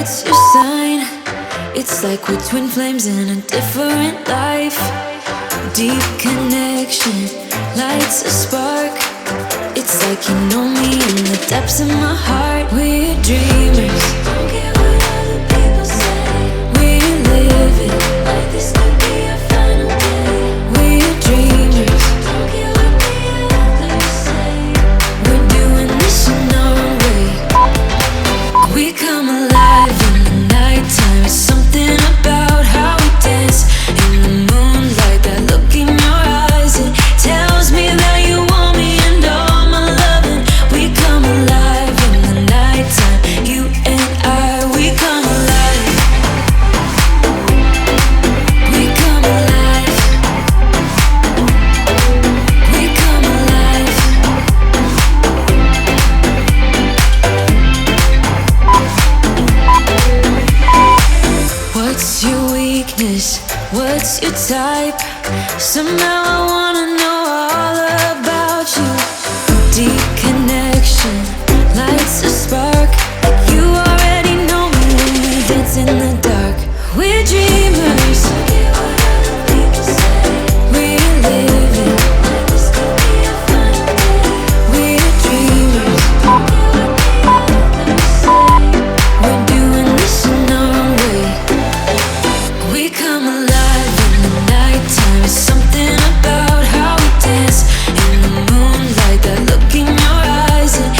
What's your sign? It's like we're twin flames in a different life. Deep connection lights a spark. It's like you know me in the depths of my heart. We're dreamers, don't care what other people say. We live it like this could be our final day. We're dreamers, don't care what the others say. We're doing this in our own way. We come alive in the nighttime. It's something about how we dance in the moonlight. That look in your eyes, it tells me that you want me and all my loving. We come alive in the nighttime. You and I, we come alive. We come alive. We come alive. What's your weakness? What's your type? Somehow I wanna know all about you. Deep connection lights a spark. You already know me when we dance in the dark. We're dreamers. We're living. We're dreamers. We're doing this in our own way. We come alive in the nighttime. It's something about how we dance in the moonlight. That look in your eyes, it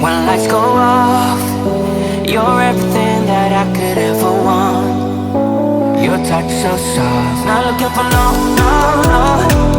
When lights go off, you're everything that I could ever want. Your touch so soft, not looking for no, no, no.